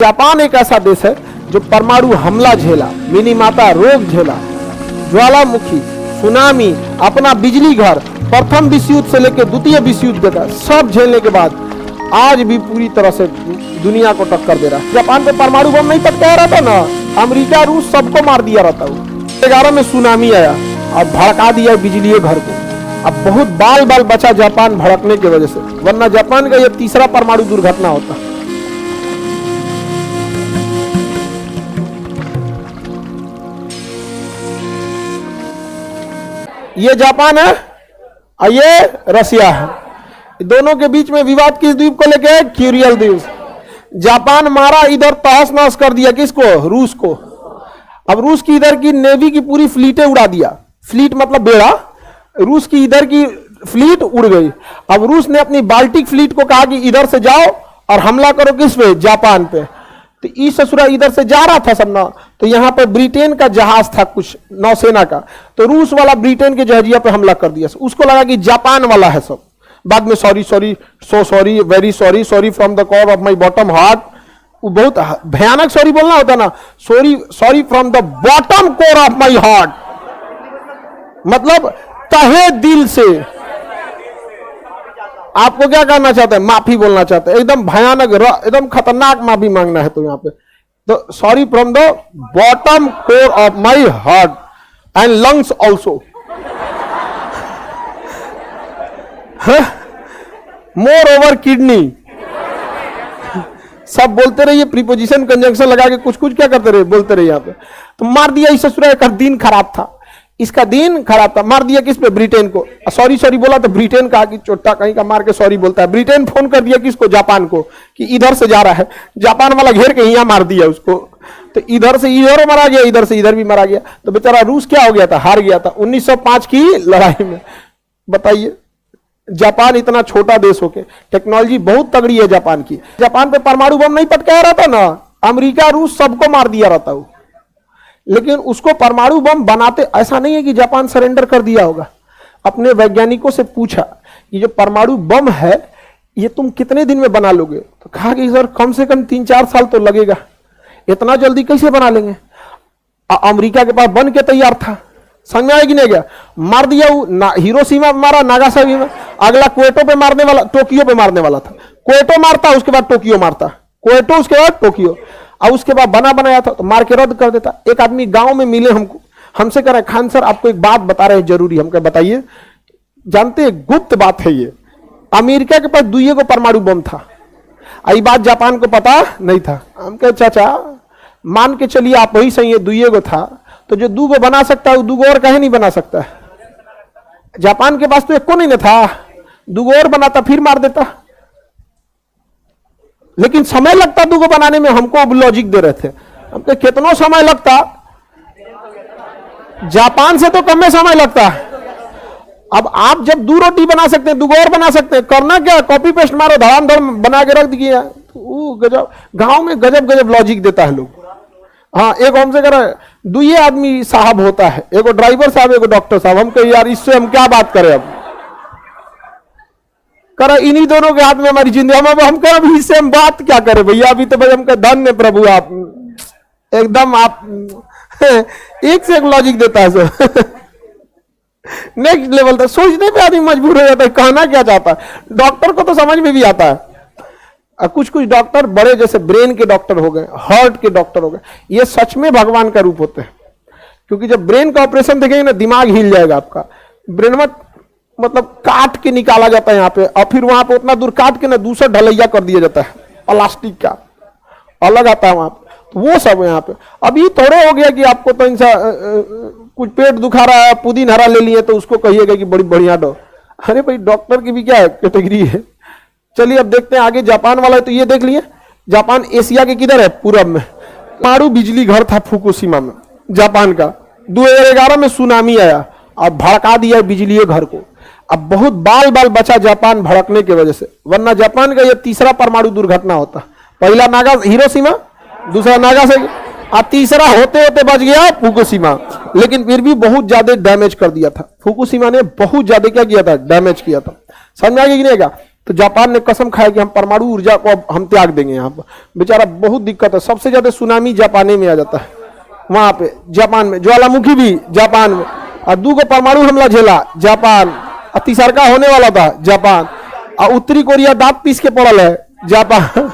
Japan एक ऐसा देश है जो परमाणु हमला झेला, मिनीमाता रोग झेला, ज्वालामुखी, सुनामी, अपना बिजली घर, प्रथम विश्व युद्ध से लेकर द्वितीय विश्व युद्ध तक सब झेलने के बाद आज भी पूरी तरह से दुनिया को टक्कर दे रहा है। जापान पे परमाणु बम नहीं पटकाया रहा था ना, अमेरिका रूस सबको मार दिया रहता है। 11 में सुनामी आया और भड़का दिया बिजली घर को। अब बहुत बाल बाल बचा जापान भड़कने की वजह से, वरना जापान का यह तीसरा परमाणु दुर्घटना होता। ये जापान है और ये रसिया है। दोनों के बीच में विवाद किस द्वीप को लेके है? क्यूरियल द्वीप। जापान मारा, इधर तहस नहस कर दिया किसको? रूस को। अब रूस की इधर की नेवी की पूरी फ्लीटें उड़ा दिया। फ्लीट मतलब बेड़ा। रूस की इधर की फ्लीट उड़ गई। अब रूस ने अपनी बाल्टिक फ्लीट को कहा कि इधर से जाओ और हमला करो किस पे? जापान पे। तो ई ससुरा इधर से जा रहा था सब ना, तो यहाँ पे ब्रिटेन का जहाज था कुछ नौसेना का, तो रूस वाला ब्रिटेन के जहाजिया पे हमला कर दिया। उसको लगा कि जापान वाला है सब। बाद में sorry sorry, so sorry, very sorry, sorry from the core of my bottom heart. वो बहुत भयानक सॉरी बोलना होता ना, sorry sorry from the bottom core of my heart, मतलब तहे दिल से। आपको क्या करना चाहते हैं? माफी बोलना चाहते हैं, एकदम भयानक, एकदम खतरनाक माफी मांगना है। तो यहाँ पे तो sorry from the bottom core of my heart and lungs also. More over kidney. सब बोलते रहिए, प्रीपोजिशन कंजंक्शन लगा के कुछ कुछ क्या करते रहे, बोलते रहिए। यहाँ पे तो मार दिया इस ससुरा का दिन खराब था, इसका दिन खराब था। मार दिया किस पे? ब्रिटेन को। सॉरी सॉरी बोला तो ब्रिटेन कहा कि चोट्टा कहीं का मार के सॉरी बोलता है। ब्रिटेन फोन कर दिया किसको? जापान को, कि इधर से जा रहा है। जापान वाला घेर के यहाँ मार दिया उसको। तो इधर से इधर मारा गया, इधर से इधर भी मारा गया। तो बेचारा रूस क्या हो गया था? हार गया था 1905 की लड़ाई में। बताइए, जापान इतना छोटा देश होके टेक्नोलॉजी बहुत तगड़ी है जापान की। जापान पे परमाणु बम नहीं पटकाया रहता ना, अमेरिका रूस सबको मार दिया रहता हो। लेकिन उसको परमाणु बम बनाते ऐसा नहीं है कि जापान सरेंडर कर दिया होगा। अपने वैज्ञानिकों से पूछा कि जो परमाणु बम है ये तुम कितने दिन में बना लोगे? तो कहा कि सर कम से कम 3-4 साल तो लगेगा, इतना जल्दी कैसे बना लेंगे? अमेरिका के पास बन के तैयार था। समझ में आएगी नहीं? गया मार दिया वो। हिरोशिमा मारा, नागासाकी में। अगला क्वेटो पे मारने वाला, टोक्यो पे मारने वाला था। क्वेटो मारता, उसके बाद टोक्यो मारता, क्वेटो उसके बाद टोक्यो, और उसके बाद बना बनाया था तो मार के रद्द कर देता। एक आदमी गांव में मिले हमको, हमसे कह रहे खान सर आपको एक बात बता रहे हैं जरूरी। हम कह बताइए। जानते हैं गुप्त बात है ये, अमेरिका के पास 2 को परमाणु बम था, आई बात जापान को पता नहीं था। हम कहे चाचा मान के चलिए आप वही सही है, 2 को था, तो जो 2 बना सकता है वो 2 और कहे नहीं बना सकता है? जापान के पास तो 1 को नहीं था, 2 और बनाता फिर मार देता। लेकिन समय लगता 2 बनाने में। हमको अब लॉजिक दे रहे थे, हमको कितना समय लगता? जापान से तो कम में समय लगता। अब आप जब 2 रोटी बना सकते हैं, 2 और बना सकते हैं, करना क्या? कॉपी पेस्ट मारो, धड़ाम धड़म बना के रख दिया। तो गजब, गांव में गजब गजब लॉजिक देता है लोग। हाँ, एक हमसे कह रहे 2 आदमी साहब होता है, एक ड्राइवर साहब, एक डॉक्टर साहब। हम कहे यार इससे हम क्या बात करें? अब कर इन्हीं दोनों के हाथ में हमारी जिंदगी। हम कह अभी इससे हम बात क्या करें भैया? अभी तो भाई हम कह धन्य प्रभु, आप एकदम आप एक से एक लॉजिक देता है सर। नेक्स्ट लेवल तक सोचने पे आदमी मजबूर हो जाता है, कहना क्या चाहता है। डॉक्टर को तो समझ में भी आता है। कुछ कुछ डॉक्टर बड़े, जैसे ब्रेन के डॉक्टर हो गए, हार्ट के डॉक्टर हो गए, ये सच में भगवान का रूप होते हैं। क्योंकि जब ब्रेन का ऑपरेशन देखेंगे ना, दिमाग हिल जाएगा आपका। ब्रेन में मतलब काट के निकाला जाता है यहाँ पे, और फिर वहां पे उतना दूर काट के ना दूसरा ढलैया कर दिया जाता है, प्लास्टिक का अलग आता है वहां पे। तो वो सब यहाँ पे अभी थोड़े हो गया कि आपको तो कुछ पेट दुखा रहा है, पुदीन हरा ले लिए तो उसको कहिएगा कि बड़ी बढ़िया दो। अरे भाई डॉक्टर की भी क्या है कैटेगरी है। चलिए अब देखते हैं आगे। जापान वाला है तो ये देख लिए, जापान एशिया के किधर है? पूरब में। परमाणु बिजली घर था फुकुशिमा में जापान का। 2011 में सुनामी आया और भड़का दिया बिजली घर को। अब बहुत बाल बाल बचा जापान भड़कने की वजह से, वरना जापान का यह तीसरा परमाणु दुर्घटना होता। पहला नागा हिरोशिमा, दूसरा नागासाकी, और तीसरा होते होते बच गया फुकुशिमा। लेकिन फिर भी बहुत ज्यादा डैमेज कर दिया था। फुकुशिमा ने बहुत ज्यादा क्या किया था? डैमेज किया था। समझ में आ गया कि नहीं? तो जापान ने कसम खाया कि हम परमाणु ऊर्जा को अब हम त्याग देंगे। यहाँ पर बेचारा बहुत दिक्कत है, सबसे ज्यादा सुनामी जापान में आ जाता है, वहां पे जापान में ज्वालामुखी भी जापान में, और 2 को परमाणु हमला झेला जापान, और तीसरा होने वाला था जापान, और उत्तरी कोरिया दांत पीस के पड़ल है जापान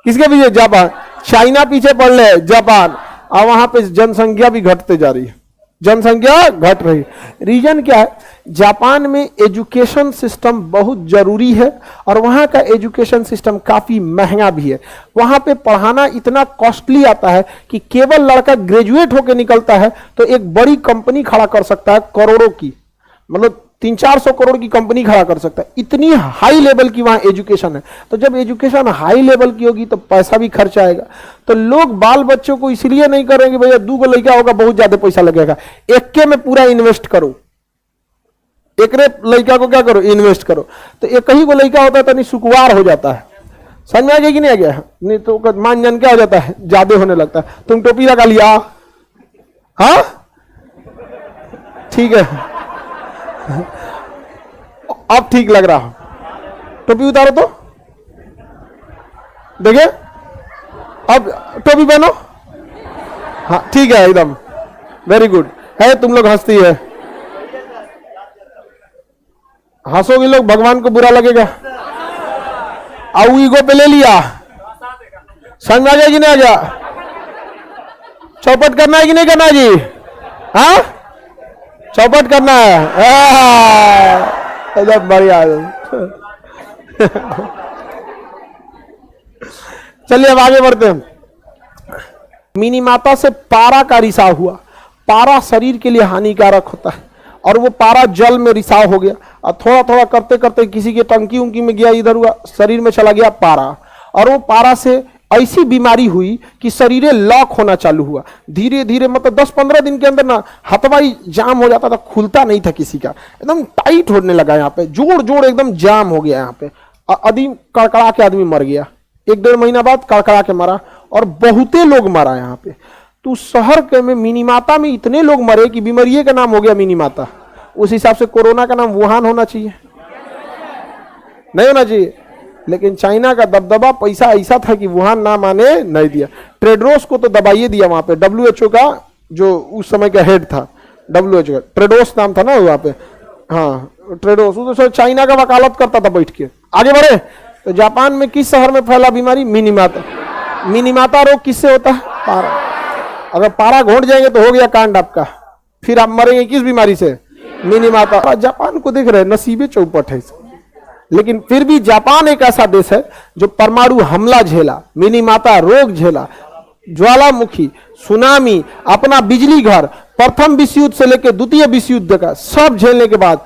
किसके पीछे? जापान। चाइना पीछे पड़ रहे जापान, और वहां पे जनसंख्या भी घटते जा रही है, जनसंख्या घट रही। रीजन क्या है? जापान में एजुकेशन सिस्टम बहुत जरूरी है, और वहां का एजुकेशन सिस्टम काफी महंगा भी है। वहां पे पढ़ाना इतना कॉस्टली आता है कि केवल लड़का ग्रेजुएट होकर निकलता है तो एक बड़ी कंपनी खड़ा कर सकता है, करोड़ों की, मतलब 300-400 करोड़ की कंपनी खड़ा कर सकता है, इतनी हाई लेवल की वहां एजुकेशन है। तो जब एजुकेशन हाई लेवल की होगी तो पैसा भी खर्च आएगा। तो लोग बाल बच्चों को इसलिए नहीं करेंगे भैया 2 को लड़का होगा बहुत ज्यादा पैसा लगेगा, एक में पूरा इन्वेस्ट करो, एक लड़का को क्या करो, इन्वेस्ट करो। तो एक ही को लड़का होता है तो नहीं सुकुवार हो जाता है, समझ में आ गया कि नहीं आ गया? नहीं तो मान जान क्या हो जाता है, ज्यादा होने लगता है। तुम टोपी लगा लिया, हाँ ठीक है अब ठीक लग रहा, टोपी उतारो तो देखिए, अब टोपी पहनो, हाँ ठीक है एकदम, वेरी गुड है। तुम लोग हंसती है, हंसोगे लोग भगवान को बुरा लगेगा। आओ ईगो पे ले लिया, समझ आ गया कि नहीं आ गया? चौपट करना है कि नहीं करना है जी? हाँ चौपट करना है, एकदम बढ़िया। चलिए अब आगे बढ़ते हैं। मिनी माता से पारा का रिसाव हुआ। पारा शरीर के लिए हानिकारक होता है, और वो पारा जल में रिसाव हो गया, और थोड़ा थोड़ा करते करते किसी के टंकी उंकी में गया, इधर हुआ, शरीर में चला गया पारा, और वो पारा से ऐसी बीमारी हुई कि शरीर लॉक होना चालू हुआ। धीरे धीरे मतलब 10-15 दिन के अंदर ना हथवाई जाम हो जाता था, खुलता नहीं था किसी का, एकदम टाइट होने लगा। यहाँ पे जोड़ जोड़ एकदम जाम हो गया। यहाँ पे आदमी कड़कड़ा के आदमी मर गया, 1-1.5 महीना बाद कड़कड़ा के मरा, और बहुते लोग मरा यहाँ पे। तो शहर के में मिनी माता में इतने लोग मरे कि बीमारी का नाम हो गया मिनी माता। उस हिसाब से कोरोना का नाम वुहान होना चाहिए, नहीं होना चाहिए। लेकिन चाइना का दबदबा पैसा ऐसा था कि वुहान नाम आने नहीं दिया। टेड्रोस को तो दबाइए दिया वहां पे, WHO का जो उस समय का हेड था, WHO का टेड्रोस नाम था ना वहां पे, हाँ टेड्रोस, वो तो चाइना का वकालत करता था बैठ के। आगे बढ़े तो जापान में किस शहर में फैला बीमारी? मिनी माता। मिनी माता रोग किससे होता है? पारा। अगर पारा घोट जाएंगे तो हो गया कांड आपका, फिर आप मरेंगे किस बीमारी से? मिनी माता। जापान को देख रहे नसीबे चौपट है, लेकिन फिर भी जापान एक ऐसा देश है जो परमाणु हमला झेला, मिनी माता रोग झेला, ज्वालामुखी, सुनामी, अपना बिजली घर, प्रथम विश्व युद्ध से लेकर द्वितीय विश्व युद्ध का सब झेलने के बाद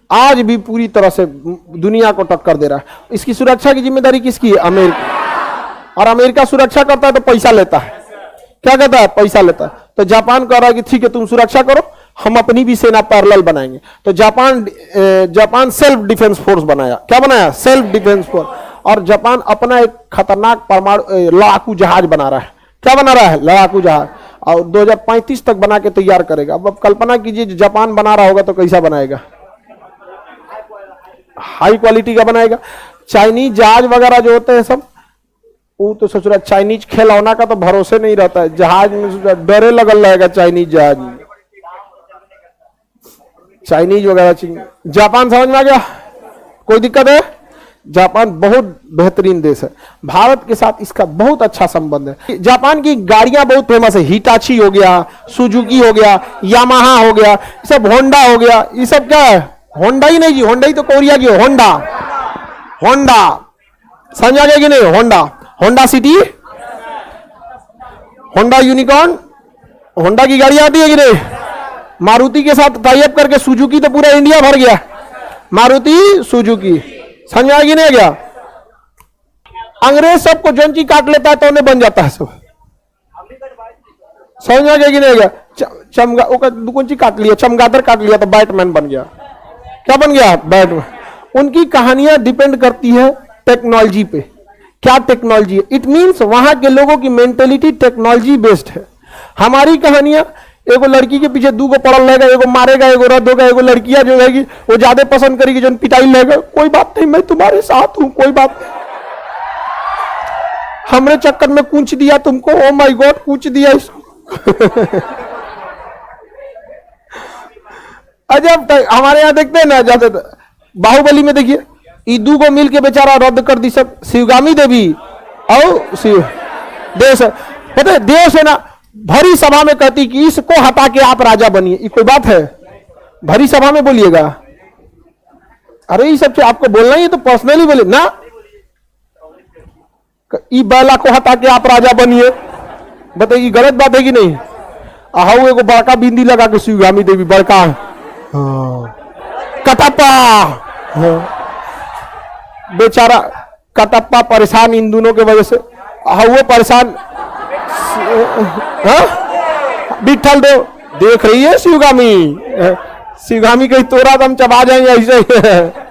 आज भी पूरी तरह से दुनिया को टक्कर दे रहा है। इसकी सुरक्षा की जिम्मेदारी किसकी है? अमेरिका। और अमेरिका सुरक्षा करता है तो पैसा लेता है, क्या कहता है? पैसा लेता है। तो जापान कह रहा है कि ठीक है तुम सुरक्षा करो, हम अपनी भी सेना पैरेलल बनाएंगे। तो जापान सेल्फ डिफेंस फोर्स बनाया। क्या बनाया? Self defence force. और जापान अपना एक खतरनाक परमाणु लड़ाकू जहाज बना रहा है। क्या बना रहा है? लड़ाकू जहाज। और 2035 तक बना के तैयार करेगा। अब कल्पना कीजिए जापान बना रहा होगा तो कैसा बनाएगा? हाई क्वालिटी का बनाएगा। चाइनीज जहाज वगैरह जो होते हैं सब, वो तो सोच रहा चाइनीज खिलौना का तो भरोसे नहीं रहता है, जहाज में डरे लगल रहेगा चाइनीज जहाज में, चाइनीज वगैरह। जापान समझ में आ गया? कोई दिक्कत है? जापान बहुत बेहतरीन देश है, भारत के साथ इसका बहुत अच्छा संबंध है। जापान की गाड़ियां बहुत फेमस है, हिटाची हो गया, सुजुकी हो गया, यामाहा हो गया, ये सब होंडा हो गया। ये सब क्या है? होंडा ही नहीं जी, होंडा ही तो कोरिया की होंडा। होंडा समझ आ गया कि नहीं? Honda, Honda city, Honda unicorn, Honda की गाड़ी आती है कि नहीं? मारुति के साथ टाई अप करके सुजुकी तो पूरा इंडिया भर गया, मारुति सुजुकी। समझ में आ गया नहीं गया? अंग्रेज सबको जंची काट लेता है तो उन्हें बन जाता है सब। समझ में आ गया कि नहीं गया? दुकुंची काट लिया, चमगादड़ काट लिया तो बैटमैन बन गया। क्या बन गया? बैटमैन। उनकी कहानियां डिपेंड करती है टेक्नोलॉजी पे। क्या टेक्नोलॉजी है? इट मींस वहां के लोगों की मेंटेलिटी टेक्नोलॉजी बेस्ड है। हमारी कहानियां एगो लड़की के पीछे दू गो पड़ल रहेगा, एगो मारेगा, एगो रद्द होगा, एगो लड़कियां जो रहेगी वो ज्यादा पसंद करेगी जो पिटाई रहेगा। कोई बात नहीं, मैं तुम्हारे साथ हूं, कोई बात नहीं। हमरे चक्कर में कूच दिया तुमको, ओ माय गॉड, कूच दिया इसको। अजब हमारे यहाँ देखते हैं ना, जाते बाहुबली में देखिए, ई दू गो मिल के बेचारा रद्द कर दी सब, शिवगामी देवी और शिव देव से, पता है देव से ना भरी सभा में कहती कि इसको हटा के आप राजा बनिए। ये कोई बात है? भरी सभा में बोलिएगा? अरे ये सब आपको बोलना ही तो पर्सनली बोले ना, ई बैला को हटा के आप राजा बनिए। बताइए गलत बात है कि नहीं? आहू एगो बड़का बिंदी लगा के शिवगामी देवी बड़का कटप्पा, बेचारा कटप्पा परेशान इन दोनों के वजह से, वो परेशान। बिठल दो देख रही है शिवगामी, शिवगामी कहीं तोरा दम चबा जाएंगे ऐसे।